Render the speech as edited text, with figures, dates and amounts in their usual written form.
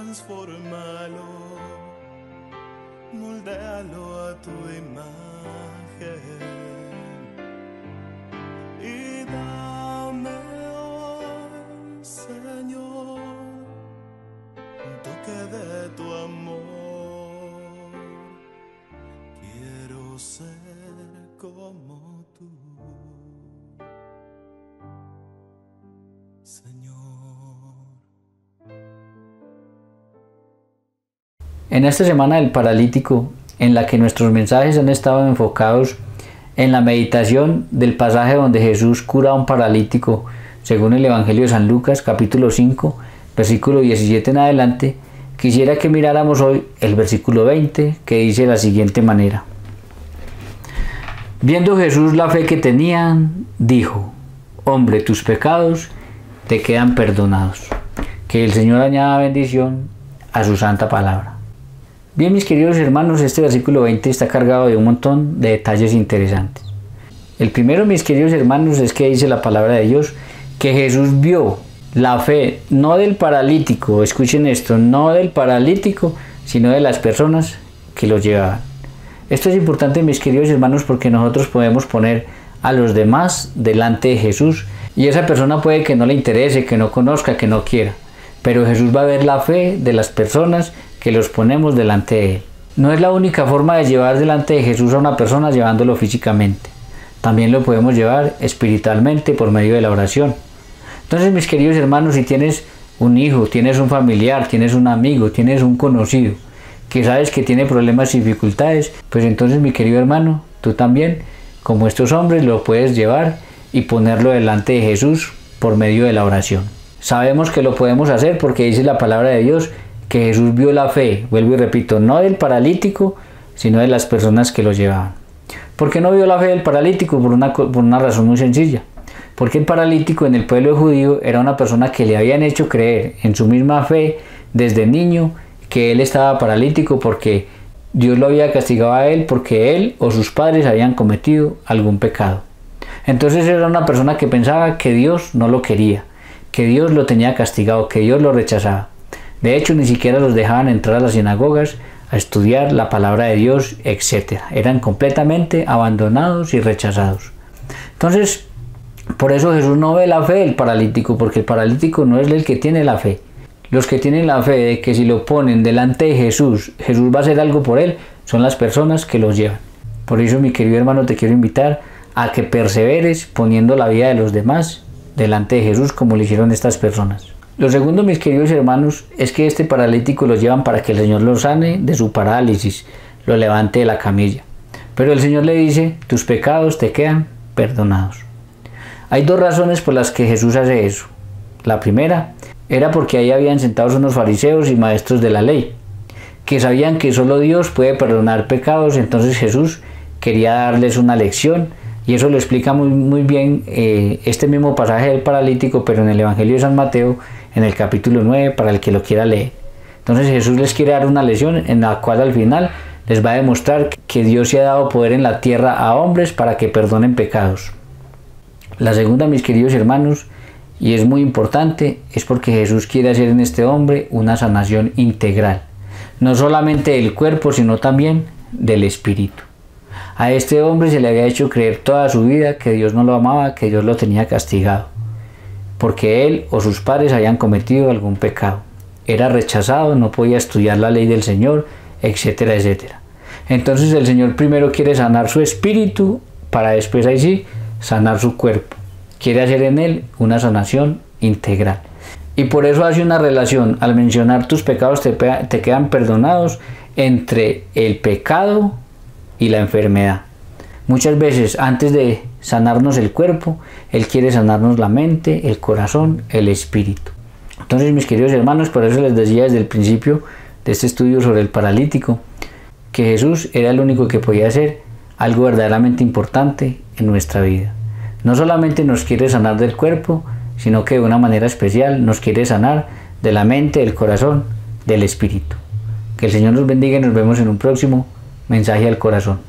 transfórmalo, moldéalo a tu imagen y dame hoy, Señor, un toque de tu amor. Quiero ser como tú, Señor. En esta semana del paralítico, en la que nuestros mensajes han estado enfocados en la meditación del pasaje donde Jesús cura a un paralítico, según el Evangelio de San Lucas, capítulo 5, versículo 17 en adelante, quisiera que miráramos hoy el versículo 20, que dice de la siguiente manera: Viendo Jesús la fe que tenían, dijo: Hombre, tus pecados te quedan perdonados. Que el Señor añada bendición a su santa palabra. Bien, mis queridos hermanos, este versículo 20 está cargado de un montón de detalles interesantes. El primero, mis queridos hermanos, es que dice la palabra de Dios que Jesús vio la fe, no del paralítico, escuchen esto, no del paralítico, sino de las personas que los llevaban. Esto es importante, mis queridos hermanos, porque nosotros podemos poner a los demás delante de Jesús y esa persona puede que no le interese, que no conozca, que no quiera, pero Jesús va a ver la fe de las personas que los ponemos delante de Él. No es la única forma de llevar delante de Jesús a una persona llevándolo físicamente. También lo podemos llevar espiritualmente por medio de la oración. Entonces, mis queridos hermanos, si tienes un hijo, tienes un familiar, tienes un amigo, tienes un conocido que sabes que tiene problemas y dificultades, pues entonces, mi querido hermano, tú también, como estos hombres, lo puedes llevar y ponerlo delante de Jesús por medio de la oración. Sabemos que lo podemos hacer porque dice la palabra de Dios que Jesús vio la fe, vuelvo y repito, no del paralítico, sino de las personas que lo llevaban. ¿Por qué no vio la fe del paralítico? Por una razón muy sencilla. Porque el paralítico en el pueblo judío era una persona que le habían hecho creer en su misma fe desde niño que él estaba paralítico porque Dios lo había castigado a él porque él o sus padres habían cometido algún pecado. Entonces era una persona que pensaba que Dios no lo quería, que Dios lo tenía castigado, que Dios lo rechazaba. De hecho, ni siquiera los dejaban entrar a las sinagogas a estudiar la palabra de Dios, etc. Eran completamente abandonados y rechazados. Entonces, por eso Jesús no ve la fe del paralítico, porque el paralítico no es el que tiene la fe. Los que tienen la fe de que si lo ponen delante de Jesús, Jesús va a hacer algo por él, son las personas que los llevan. Por eso, mi querido hermano, te quiero invitar a que perseveres poniendo la vida de los demás delante de Jesús, como lo hicieron estas personas. Lo segundo, mis queridos hermanos, es que este paralítico lo llevan para que el Señor lo sane de su parálisis, lo levante de la camilla. Pero el Señor le dice: tus pecados te quedan perdonados. Hay dos razones por las que Jesús hace eso. La primera era porque ahí habían sentados unos fariseos y maestros de la ley, que sabían que solo Dios puede perdonar pecados. Entonces Jesús quería darles una lección, y eso lo explica muy bien este mismo pasaje del paralítico, pero en el Evangelio de San Mateo, en el capítulo 9, para el que lo quiera leer. Entonces Jesús les quiere dar una lección en la cual al final les va a demostrar que Dios se ha dado poder en la tierra a hombres para que perdonen pecados. La segunda, mis queridos hermanos, y es muy importante, es porque Jesús quiere hacer en este hombre una sanación integral, no solamente del cuerpo, sino también del espíritu. A este hombre se le había hecho creer toda su vida que Dios no lo amaba, que Dios lo tenía castigado, porque él o sus padres habían cometido algún pecado. Era rechazado, no podía estudiar la ley del Señor, etcétera, etcétera. Entonces el Señor primero quiere sanar su espíritu para después ahí sí sanar su cuerpo. Quiere hacer en él una sanación integral. Y por eso hace una relación, al mencionar tus pecados te quedan perdonados, entre el pecado y la enfermedad. Muchas veces antes de sanarnos el cuerpo, Él quiere sanarnos la mente, el corazón, el espíritu. Entonces, mis queridos hermanos, por eso les decía desde el principio de este estudio sobre el paralítico, que Jesús era el único que podía hacer algo verdaderamente importante en nuestra vida. No solamente nos quiere sanar del cuerpo, sino que de una manera especial nos quiere sanar de la mente, del corazón, del espíritu. Que el Señor nos bendiga y nos vemos en un próximo mensaje al corazón.